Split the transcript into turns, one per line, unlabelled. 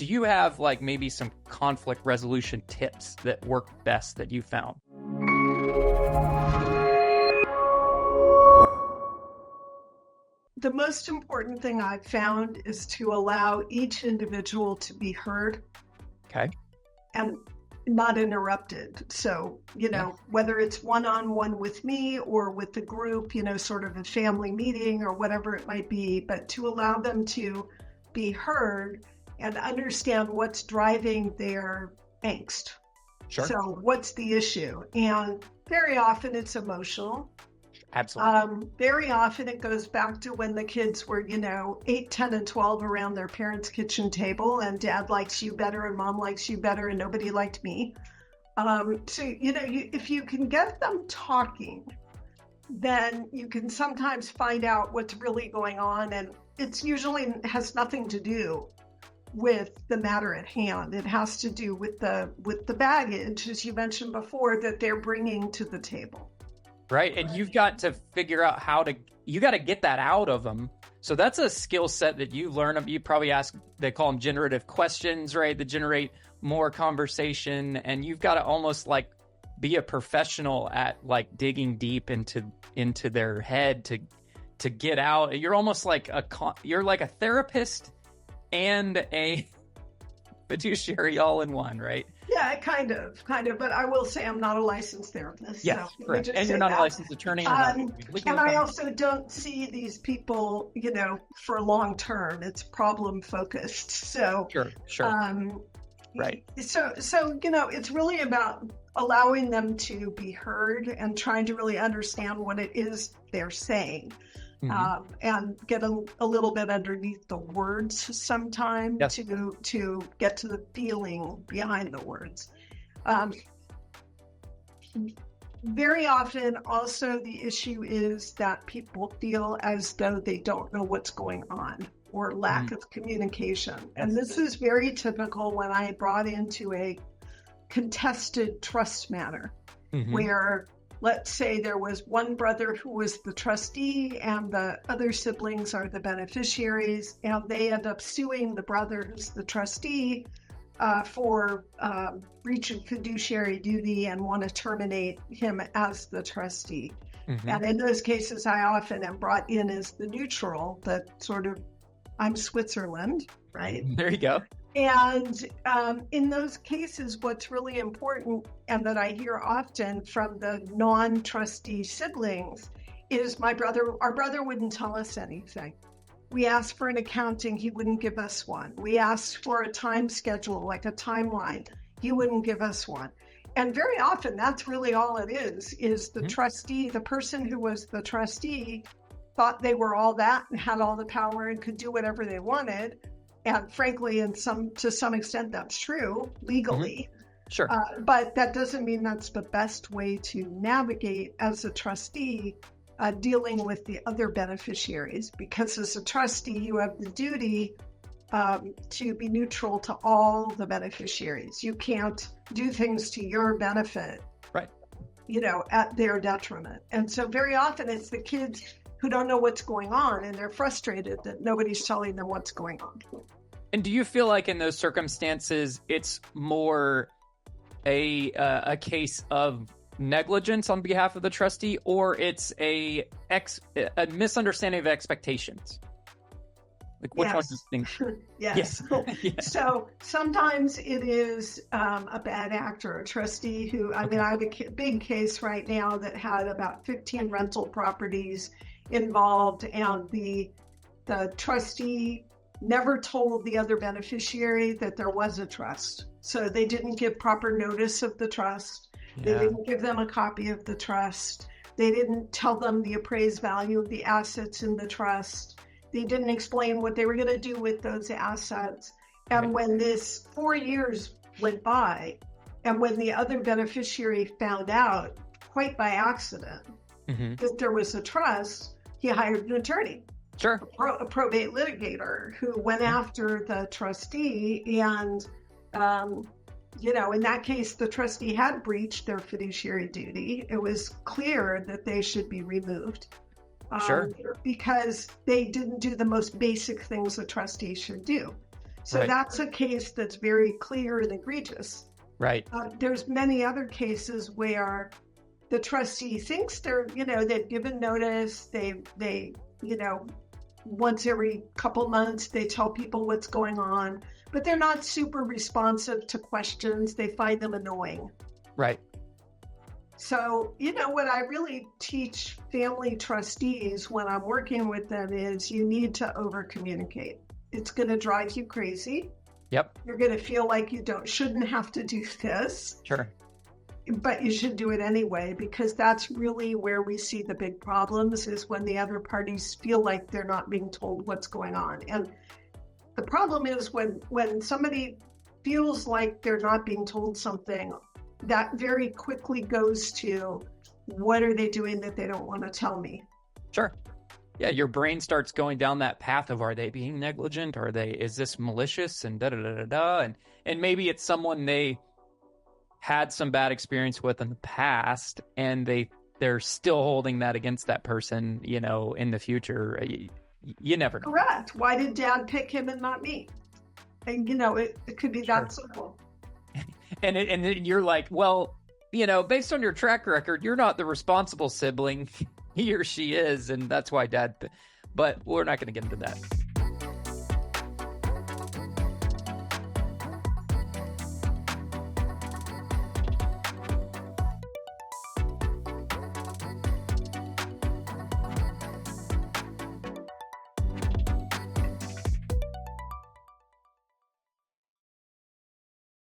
Do you have like maybe some conflict resolution tips that work best that you found?
The most important thing I've found is to allow each individual to be heard.
Okay.
And not interrupted. So, whether it's one-on-one with me or with the group, sort of a family meeting or whatever it might be, but to allow them to be heard and understand what's driving their angst.
Sure.
So what's the issue? And very often it's emotional.
Absolutely.
Very often it goes back to when the kids were, 8, 10, and 12 around their parents' kitchen table, and dad likes you better and mom likes you better and nobody liked me. So, if you can get them talking, then you can sometimes find out what's really going on. And it's usually has nothing to do with the matter at hand. It has to do with the baggage, as you mentioned before, that they're bringing to the table.
Right. And you've got to figure out you got to get that out of them. So that's a skill set that you learn. You probably they call them generative questions, right? That generate more conversation. And you've got to almost like be a professional at like digging deep into their head to get out. You're almost like you're like a therapist and a fiduciary all in one, right?
Yeah, kind of. But I will say I'm not a licensed therapist.
Yes,
so
correct. And you're not a licensed attorney.
And I also don't see these people, for long term. It's problem focused. So
sure. Right.
So it's really about allowing them to be heard and trying to really understand what it is they're saying. Mm-hmm. And get a little bit underneath the words sometimes. Yes. to get to the feeling behind the words. Very often also the issue is that people feel as though they don't know what's going on or lack of communication. Yes. And this is very typical when I brought into a contested trust matter, where let's say there was one brother who was the trustee and the other siblings are the beneficiaries, and they end up suing the brother who's the trustee for breach of fiduciary duty and want to terminate him as the trustee. Mm-hmm. And in those cases, I often am brought in as the neutral, the sort of, I'm Switzerland, right?
There you go.
And in those cases, what's really important, and that I hear often from the non-trustee siblings, is our brother wouldn't tell us anything. We asked for an accounting, he wouldn't give us one. We asked for a time schedule, like a timeline, he wouldn't give us one. And very often, that's really all it is the trustee, the person who was the trustee, thought they were all that and had all the power and could do whatever they wanted. And frankly, to some extent, that's true legally.
Mm-hmm. Sure.
But that doesn't mean that's the best way to navigate as a trustee dealing with the other beneficiaries. Because as a trustee, you have the duty to be neutral to all the beneficiaries. You can't do things to your benefit,
right?
At their detriment. And so very often it's the kids who don't know what's going on, and they're frustrated that nobody's telling them what's going on.
And do you feel like in those circumstances, it's more a case of negligence on behalf of the trustee, or it's a misunderstanding of expectations? Like which one do you think?
Yes. Yes. So sometimes it is a bad actor, a trustee who, I have a big case right now that had about 15 rental properties involved, and the trustee never told the other beneficiary that there was a trust. So they didn't give proper notice of the trust. Yeah. They didn't give them a copy of the trust. They didn't tell them the appraised value of the assets in the trust. They didn't explain what they were going to do with those assets. And when this 4 years went by, and when the other beneficiary found out, quite by accident, that there was a trust, he hired an attorney.
Sure.
A probate litigator who went after the trustee. And, in that case, the trustee had breached their fiduciary duty. It was clear that they should be removed.
Sure.
Because they didn't do the most basic things a trustee should do. So
Right.
that's a case that's very clear and egregious.
Right.
There's many other cases where the trustee thinks they've given notice. They, once every couple months, they tell people what's going on, but they're not super responsive to questions. They find them annoying.
Right.
So, what I really teach family trustees when I'm working with them is you need to over communicate. It's going to drive you crazy.
Yep.
You're going to feel like you shouldn't have to do this.
Sure.
But you should do it anyway, because that's really where we see the big problems, is when the other parties feel like they're not being told what's going on. And the problem is when somebody feels like they're not being told something, that very quickly goes to, what are they doing that they don't want to tell me?
Sure. Yeah, your brain starts going down that path of, are they being negligent? Is this malicious? And and maybe it's someone they had some bad experience with in the past, and they're still holding that against that person, in the future. You never know.
Correct. Why did dad pick him and not me? And it could be that simple.
And you're like, well, based on your track record, you're not the responsible sibling. He or she is, and that's why dad. But we're not going to get into that.